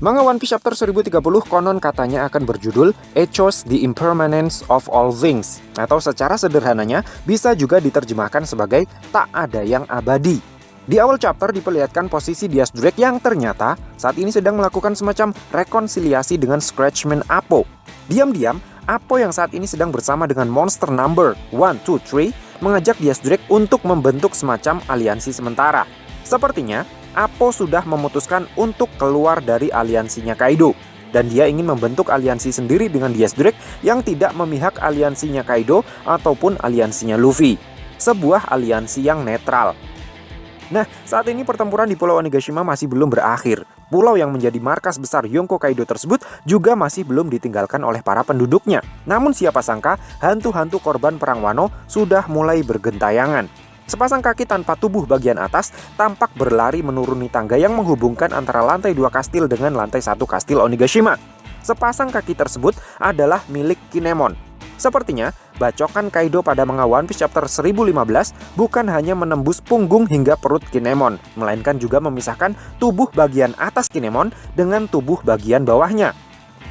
Manga One Piece chapter 1030 konon katanya akan berjudul Echos the Impermanence of All Things, atau secara sederhananya bisa juga diterjemahkan sebagai tak ada yang abadi. Di awal chapter diperlihatkan posisi Diaz Drake yang ternyata saat ini sedang melakukan semacam rekonsiliasi dengan Scratchman Apo. Diam-diam, Apo yang saat ini sedang bersama dengan monster number 123 mengajak Diaz Drake untuk membentuk semacam aliansi sementara. Sepertinya Apo sudah memutuskan untuk keluar dari aliansinya Kaido, dan dia ingin membentuk aliansi sendiri dengan Diaz Drake yang tidak memihak aliansinya Kaido ataupun aliansinya Luffy. Sebuah aliansi yang netral. Nah, saat ini pertempuran di Pulau Onigashima masih belum berakhir. Pulau yang menjadi markas besar Yonko Kaido tersebut juga masih belum ditinggalkan oleh para penduduknya. Namun siapa sangka, hantu-hantu korban perang Wano sudah mulai bergentayangan. Sepasang kaki tanpa tubuh bagian atas tampak berlari menuruni tangga yang menghubungkan antara lantai 2 kastil dengan lantai 1 kastil Onigashima. Sepasang kaki tersebut adalah milik Kinemon. Sepertinya, bacokan Kaido pada manga One Piece chapter 1015 bukan hanya menembus punggung hingga perut Kinemon, melainkan juga memisahkan tubuh bagian atas Kinemon dengan tubuh bagian bawahnya.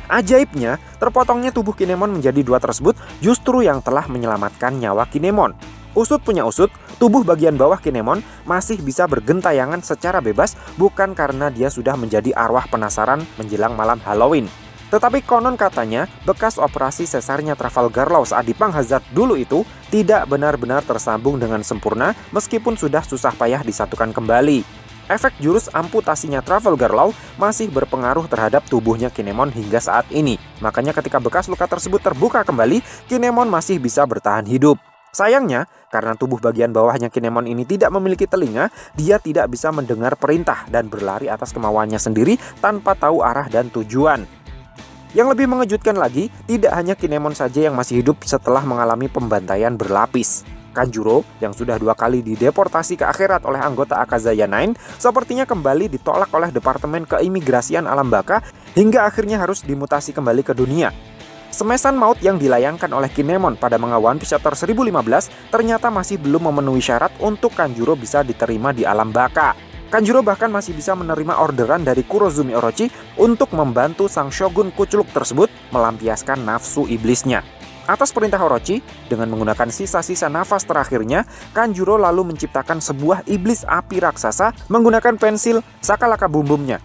Ajaibnya, terpotongnya tubuh Kinemon menjadi dua tersebut justru yang telah menyelamatkan nyawa Kinemon. Usut punya usut, tubuh bagian bawah Kinemon masih bisa bergentayangan secara bebas bukan karena dia sudah menjadi arwah penasaran menjelang malam Halloween. Tetapi konon katanya, bekas operasi sesarnya Trafalgar Law saat di Pang Hazard dulu itu tidak benar-benar tersambung dengan sempurna meskipun sudah susah payah disatukan kembali. Efek jurus amputasinya Trafalgar Law masih berpengaruh terhadap tubuhnya Kinemon hingga saat ini. Makanya ketika bekas luka tersebut terbuka kembali, Kinemon masih bisa bertahan hidup. Sayangnya, karena tubuh bagian bawahnya Kinemon ini tidak memiliki telinga, dia tidak bisa mendengar perintah dan berlari atas kemauannya sendiri tanpa tahu arah dan tujuan. Yang lebih mengejutkan lagi, tidak hanya Kinemon saja yang masih hidup setelah mengalami pembantaian berlapis. Kanjuro, yang sudah 2 kali dideportasi ke akhirat oleh anggota Akazaya 9, sepertinya kembali ditolak oleh Departemen Keimigrasian Alam Baka hingga akhirnya harus dimutasi kembali ke dunia. Semesan maut yang dilayangkan oleh Kinemon pada manga One Piece chapter 1015 ternyata masih belum memenuhi syarat untuk Kanjuro bisa diterima di alam baka. Kanjuro bahkan masih bisa menerima orderan dari Kurozumi Orochi untuk membantu sang shogun kuculuk tersebut melampiaskan nafsu iblisnya. Atas perintah Orochi, dengan menggunakan sisa-sisa nafas terakhirnya, Kanjuro lalu menciptakan sebuah iblis api raksasa menggunakan pensil Sakalaka Bumbumnya.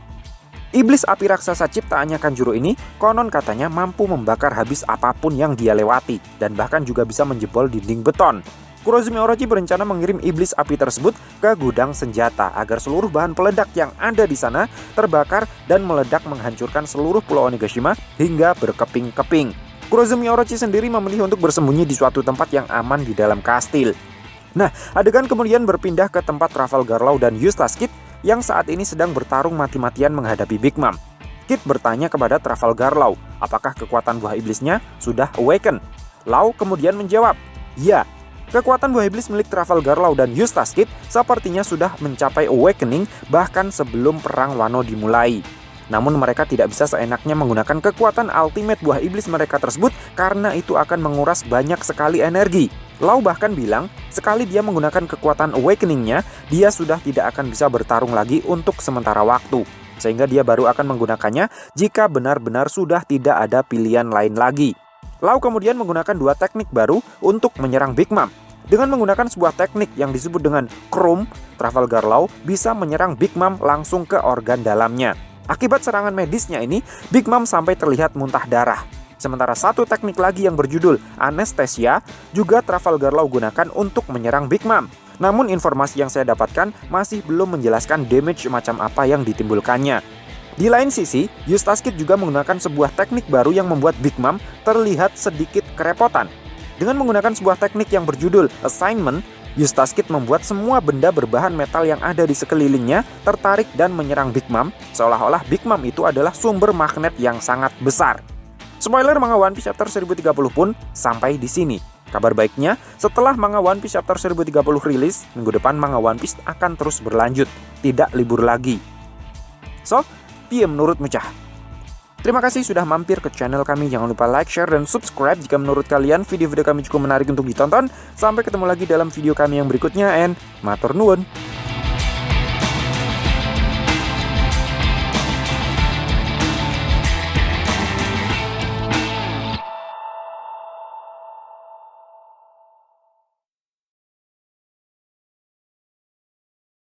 Iblis api raksasa ciptaannya Kanjuro ini konon katanya mampu membakar habis apapun yang dia lewati dan bahkan juga bisa menjebol dinding beton. Kurozumi Orochi berencana mengirim iblis api tersebut ke gudang senjata agar seluruh bahan peledak yang ada di sana terbakar dan meledak menghancurkan seluruh Pulau Onigashima hingga berkeping-keping. Kurozumi Orochi sendiri memilih untuk bersembunyi di suatu tempat yang aman di dalam kastil. Nah, adegan kemudian berpindah ke tempat Trafalgar Law dan Eustace Kid yang saat ini sedang bertarung mati-matian menghadapi Big Mom. Kid bertanya kepada Trafalgar Law, apakah kekuatan buah iblisnya sudah awaken? Law kemudian menjawab, ya. Kekuatan buah iblis milik Trafalgar Law dan Eustace Kid sepertinya sudah mencapai awakening bahkan sebelum perang Wano dimulai. Namun mereka tidak bisa seenaknya menggunakan kekuatan ultimate buah iblis mereka tersebut karena itu akan menguras banyak sekali energi. Law bahkan bilang, sekali dia menggunakan kekuatan awakening-nya, dia sudah tidak akan bisa bertarung lagi untuk sementara waktu. Sehingga dia baru akan menggunakannya jika benar-benar sudah tidak ada pilihan lain lagi. Law kemudian menggunakan 2 teknik baru untuk menyerang Big Mom. Dengan menggunakan sebuah teknik yang disebut dengan Chrome, Trafalgar Law bisa menyerang Big Mom langsung ke organ dalamnya. Akibat serangan medisnya ini, Big Mom sampai terlihat muntah darah. Sementara satu teknik lagi yang berjudul Anesthesia juga Trafalgar Law gunakan untuk menyerang Big Mom. Namun informasi yang saya dapatkan masih belum menjelaskan damage macam apa yang ditimbulkannya. Di lain sisi, Eustace Kid juga menggunakan sebuah teknik baru yang membuat Big Mom terlihat sedikit kerepotan. Dengan menggunakan sebuah teknik yang berjudul Assignment, Eustace Kid membuat semua benda berbahan metal yang ada di sekelilingnya tertarik dan menyerang Big Mom, seolah-olah Big Mom itu adalah sumber magnet yang sangat besar. Spoiler manga One Piece chapter 1030 pun sampai di sini. Kabar baiknya, setelah manga One Piece chapter 1030 rilis, minggu depan manga One Piece akan terus berlanjut, tidak libur lagi. So, piye menurutmu cah? Terima kasih sudah mampir ke channel kami. Jangan lupa like, share, dan subscribe jika menurut kalian video-video kami cukup menarik untuk ditonton. Sampai ketemu lagi dalam video kami yang berikutnya, and matur nuwun.